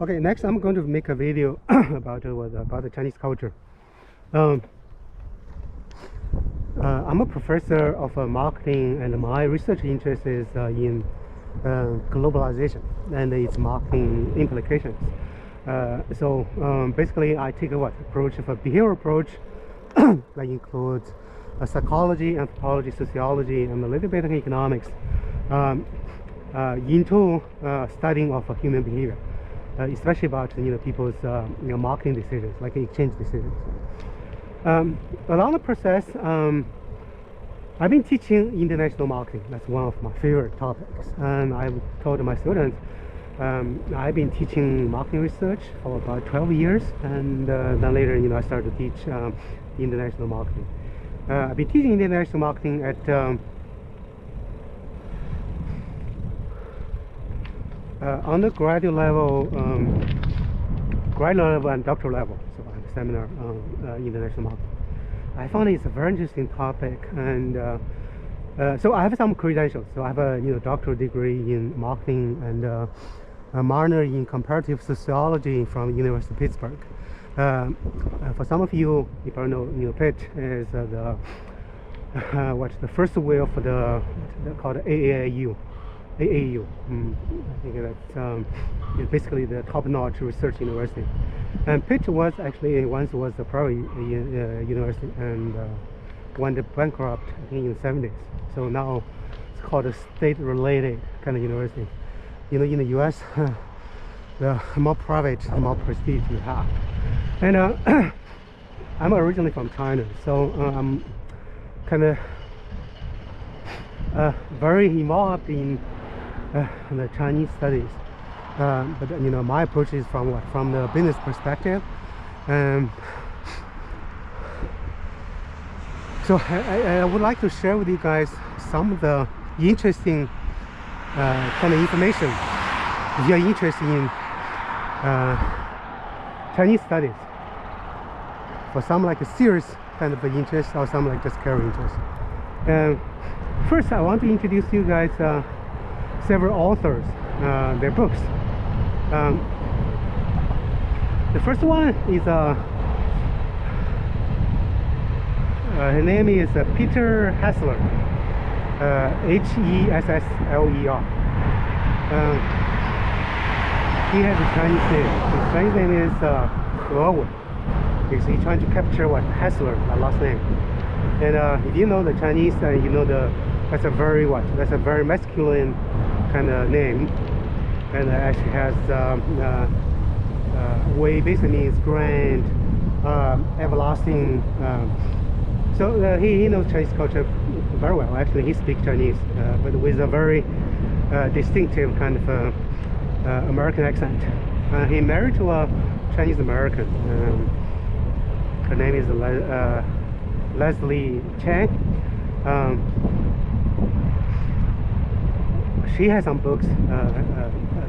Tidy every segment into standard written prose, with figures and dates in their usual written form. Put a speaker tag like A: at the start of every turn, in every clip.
A: Okay, next I'm going to make a video about the Chinese culture. Um, I'm a professor of marketing, and my research interest is in globalization and its marketing implications. Basically, I take a approach of a behavioral approach that includes psychology, anthropology, sociology, and a little bit of economics into studying of human behavior. Especially about people's marketing decisions, like exchange decisions. Along the process, I've been teaching international marketing. That's one of my favorite topics, and I've told my students I've been teaching marketing research for about 12 years, and then later I started to teach international marketing. I've been teaching international marketing at undergraduate level, graduate level, and doctoral level. So I have a seminar on international marketing. I found it's a very interesting topic, and so I have some credentials. So I have a doctoral degree in marketing and a minor in comparative sociology from University of Pittsburgh. For some of you, if you know, Pitt is what's the first wave for the called AAU. I think that's basically the top-notch research university. And Pitt was actually once was a private university, and went bankrupt I think in the 70s. So now it's called a state-related kind of university. In the U.S., the more private, the more prestige you have. And I'm originally from China, so I'm kind of very involved in the Chinese studies, but my approach is from the business perspective. So I would like to share with you guys some of the interesting kind of information if you're interested in Chinese studies, for some like a serious kind of interest, or some like just casual interest. First, I want to introduce you guys several authors, their books. The first one is his name is Peter Hessler, Hessler. He has a Chinese name. His Chinese name is because he's trying to capture Hessler, my last name. And if you know the Chinese, you know that's a very masculine kind of name, and actually has way basically means grand, everlasting. So he knows Chinese culture very well. Actually, he speaks Chinese, but with a very distinctive kind of American accent. He married to a Chinese American. Her name is Leslie Chang. She has some books.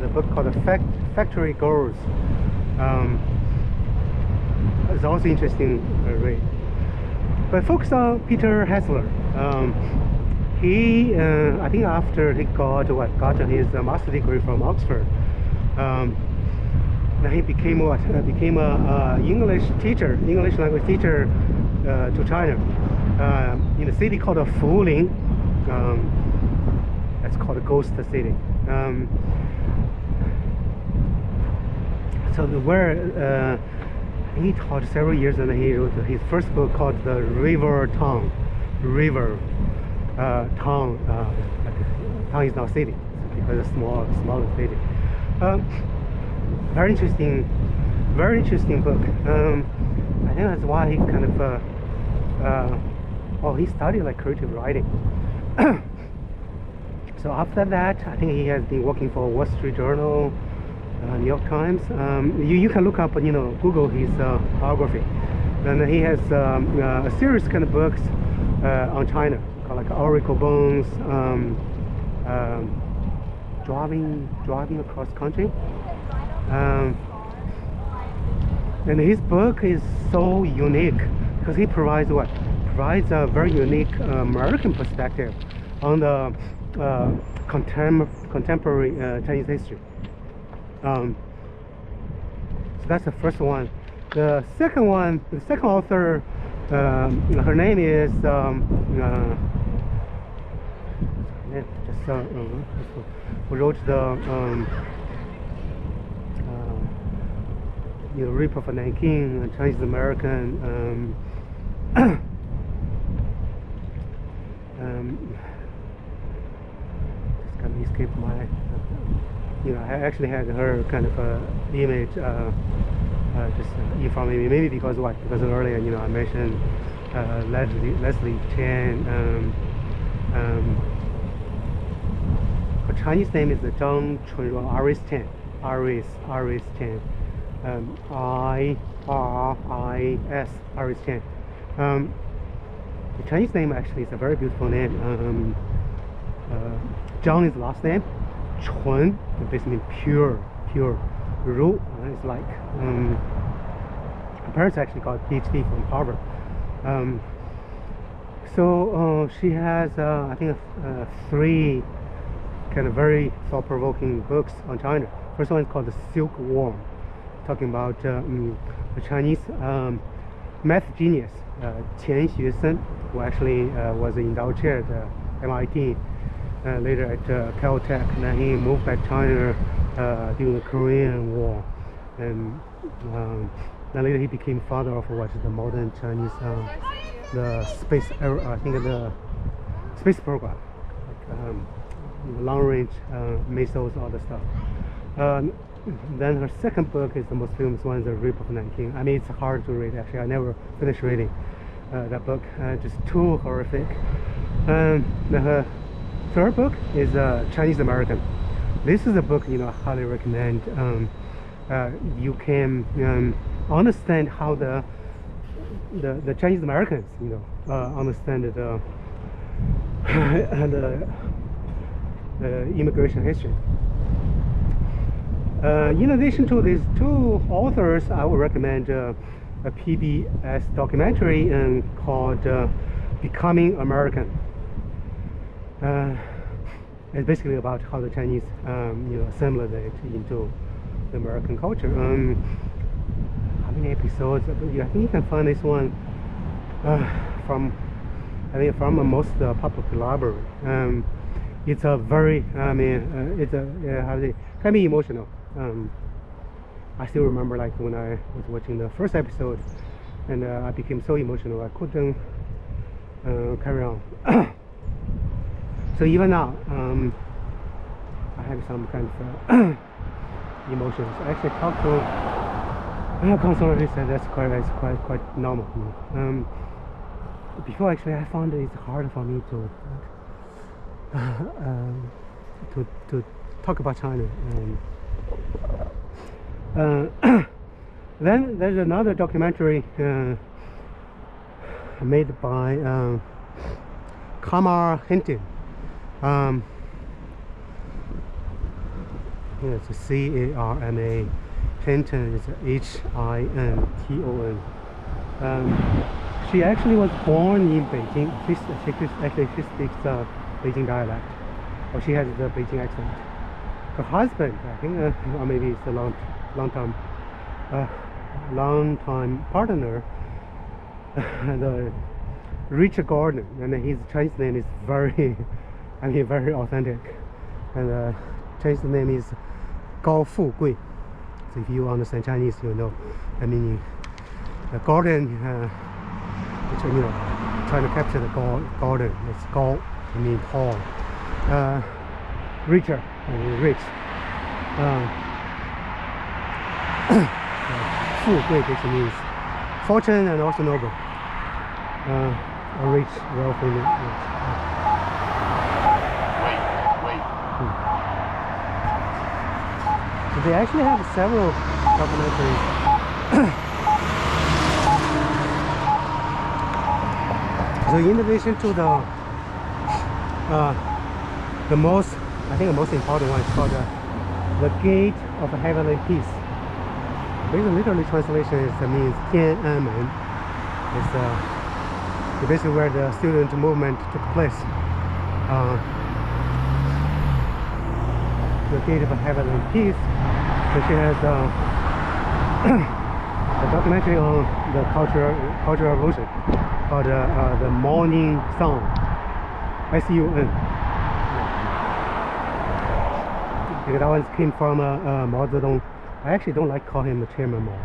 A: The book called The Factory Girls. It's also interesting read. But focus on Peter Hessler. He, I think after he got his master's degree from Oxford, then he became a English language teacher to China in a city called Fuling. That's called a ghost city. He taught several years, and he wrote his first book called The River Town. Town is now city because it's a smaller city. Very interesting book. I think that's why he kind of he studied like creative writing. So after that, I think he has been working for Wall Street Journal, New York Times. You can look up, Google his biography, and he has a series kind of books on China, called like Oracle Bones, driving across country. And his book is so unique because he provides a very unique American perspective on the contemporary Chinese history. So that's the first one. The second one, the second author, her name is who wrote the Rape of Nanking, Chinese American. Just kind of escaped my. I actually had her kind of image just in front of me. Maybe because what? Because earlier, I mentioned Leslie Chang. Her Chinese name is Zhang Chunruo, Iris Chen. Iris Chen. I-R-I-S, Iris Chen. The Chinese name actually is a very beautiful name. Zhang is the last name. Chun basically means pure. Ru is like her parents actually got a PhD from Harvard. So she has I think 3 kind of very thought-provoking books on China. First one is called The Silkworm, talking about the Chinese math genius Qian Xuesen, who actually was endowed chair at MIT, later at Caltech, and then he moved back to China during the Korean War, and then later he became father of what is the modern Chinese the space I think the space program, like long-range missiles, all the stuff. Then her second book is the most famous one, The Rape of Nanking. I mean, it's hard to read actually. I never finished reading that book, just too horrific. Her third book is Chinese American. This is a book I highly recommend. You can understand how the Chinese Americans understand the immigration history. In addition to these 2 authors, I would recommend a PBS documentary called Becoming American. It's basically about how the Chinese assimilate into the American culture. How many episodes? I think you can find this one from most public library. It's a very, it's a can be emotional. I still remember like when I was watching the first episode, and I became so emotional I couldn't carry on. So even now, I have some kind of emotions. I actually talked to a counselor. He said that's quite normal. Before actually, I found it's hard for me to talk about China. Then there's another documentary made by Hinton. It's a C-A-R-M-A. Hinton is H-I-N-T-O-N. She actually was born in Beijing. She speaks Beijing dialect, or she has the Beijing accent. Her husband, I think, or maybe it's a long time partner, the Richard Gordon, and his Chinese name is very authentic, and Chinese name is Gao Fu Gui. So if you understand Chinese, you know the meaning. Gordon, which trying to capture the Gordon. It's Gao, I mean tall. Richard, rich. Fu Gui basically means fortune and also noble. A rich, wealthy. So they actually have several documentaries. So in addition to the most important one is called the Gate of Heavenly Peace. Basically, literally translation means Tian Anmen. It's basically where the student movement took place. The Gate of Heavenly Peace. So she has a documentary on the cultural revolution called the Morning Sun, S-U-N. Because that one came from Mao Zedong. I actually don't like call him the chairman Mao.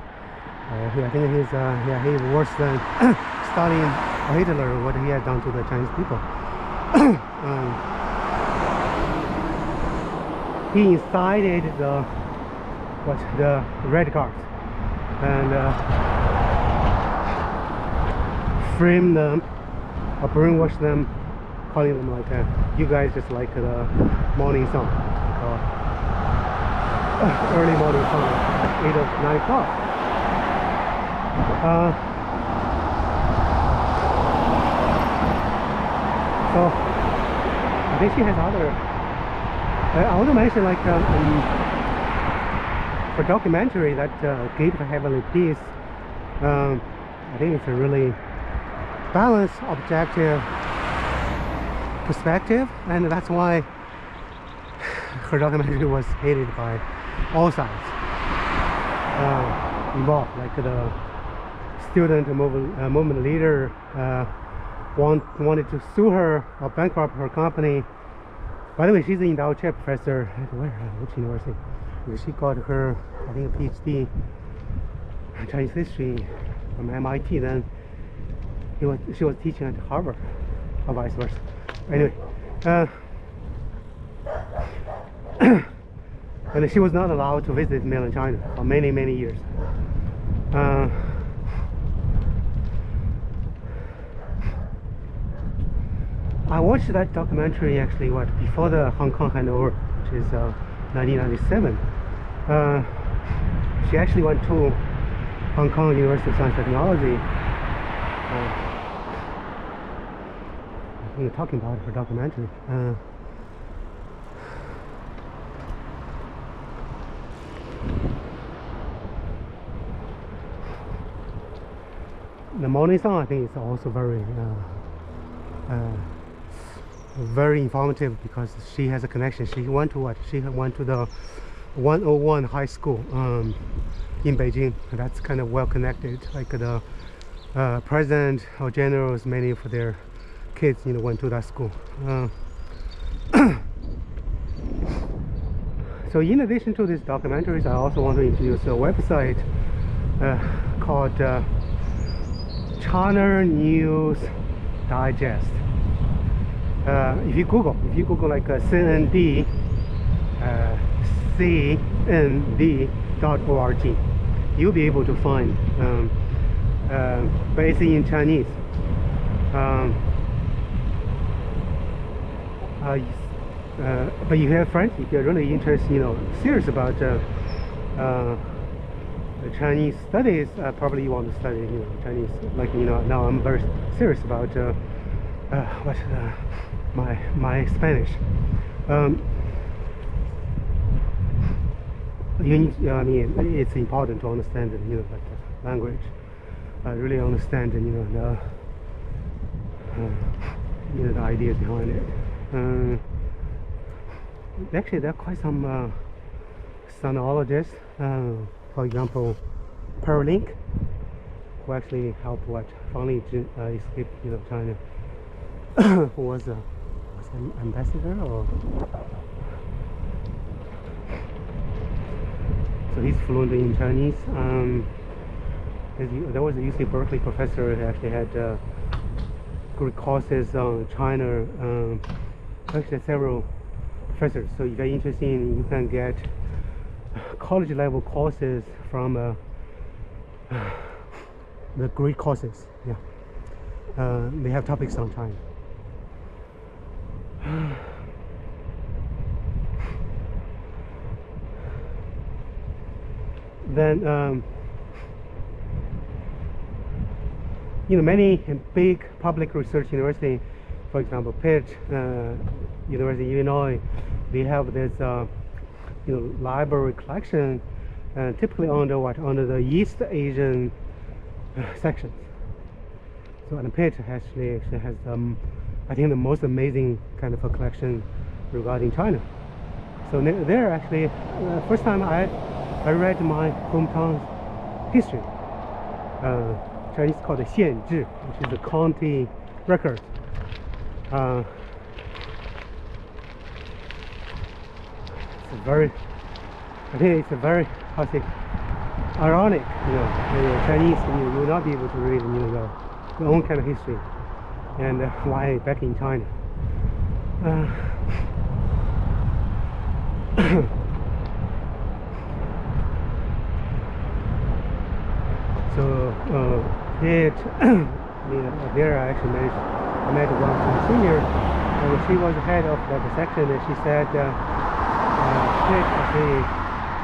A: I think he's worse than Stalin or Hitler, what he had done to the Chinese people. He incited the red guards and framed them or brainwashed them, calling them like you guys just like the morning sun, early morning sun, 8 or 9 o'clock. So I think she has other. I want to mention like for documentary that Gate of Heavenly Peace. I think it's a really balanced, objective perspective, and that's why her documentary was hated by all sides involved. Like the student movement leader wanted to sue her or bankrupt her company. By the way, she's an endowed chair professor at which university? She got her, I think, a PhD in Chinese history from MIT. Then she was teaching at Harvard, or vice versa. Anyway, and she was not allowed to visit mainland China for many years. I watched that documentary actually before the Hong Kong handover, which is 1997. She actually went to Hong Kong University of Science and Technology. Talking about her documentary. The Morning Sun, I think, is also very informative because she has a connection. She went to She went to the 101 high school in Beijing. That's kind of well connected. Like the president or generals, many of their kids, went to that school. So in addition to these documentaries, I also want to introduce a website called China News Digest. If you Google like CND, CND.org, you'll be able to find basically in Chinese. But you have friends, if you're really interested, serious about the Chinese studies, probably you want to study, Chinese. Like, now I'm very serious about my Spanish. It's important to understand, the language. Really understand, the ideas behind it. Actually, there are quite some sonologists, for example, Perlink, who actually helped finally escape China, who was an ambassador, or so he's fluent in Chinese. There was a UC Berkeley professor who actually had Greek courses on China. Actually, several professors. So if you're interested, you can get college level courses from the Greek courses. Yeah, they have topics on China. Then many big public research universities, for example, Pitt, University of Illinois, they have this library collection, typically under the East Asian sections. So, and Pitt actually has I think the most amazing kind of a collection regarding China. So there actually, first time I read my hometown history. Chinese called the 县志, which is a county record. I think it's a very, how to say, ironic, Chinese, you will not be able to read, your own kind of history, and why back in China. So there I actually met one from senior, and she was head of that section, and she said Pitt actually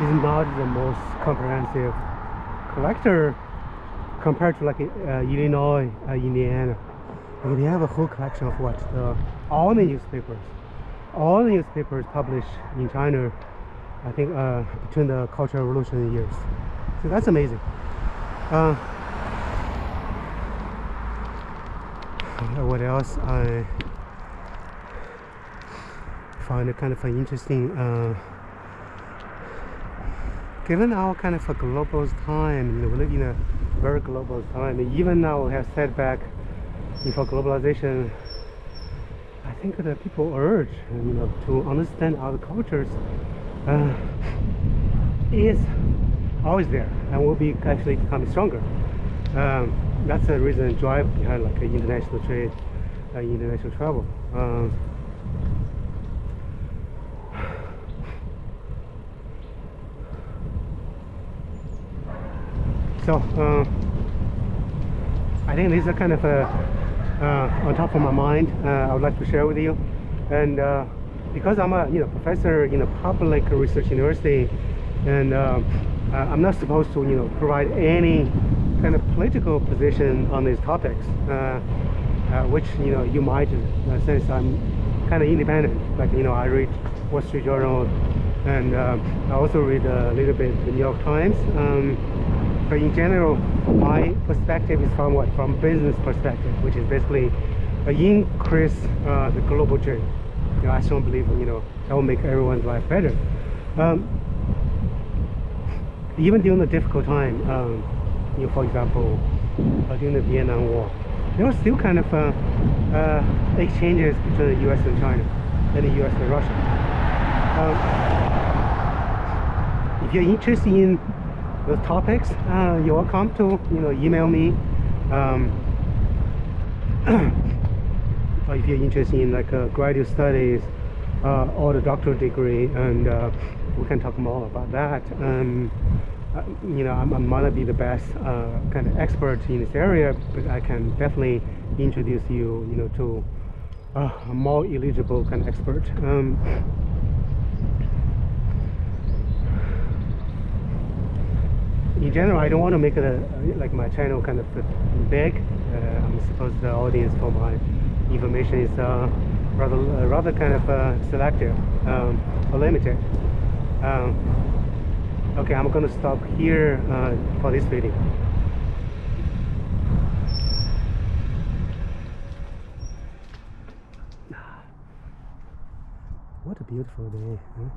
A: is not the most comprehensive collector compared to like Illinois, Indiana. And they have a whole collection of all the newspapers published in China, I think between the Cultural Revolution years. So that's amazing. What else I find kind of interesting, given our kind of a global time, we live in a very global time. Even now we have setback for globalization. I think that people urge, to understand other cultures is always there and will be actually becoming stronger. That's the reason drive behind like international trade, international travel. So I think these are kind of on top of my mind. I would like to share with you, and because I'm a professor in a public research university, and I'm not supposed to provide any kind of political position on these topics, which you might sense I'm kind of independent. Like I read Wall Street Journal, and I also read a little bit the New York Times. But in general, my perspective is from business perspective, which is basically increase the global trade. I strongly believe that will make everyone's life better. Even during the difficult time, for example, during the Vietnam War, there were still kind of exchanges between the U.S. and China, and the U.S. and Russia. If you're interested in those topics, you're welcome to email me, or if you're interested in like graduate studies or the doctoral degree, and we can talk more about that. I might not be the best kind of expert in this area, but I can definitely introduce you to a more eligible kind of expert. In general, I don't want to make it like my channel kind of big. I'm suppose the audience for my information is rather kind of selective or limited. Okay, I'm going to stop here for this video. What a beautiful day, huh?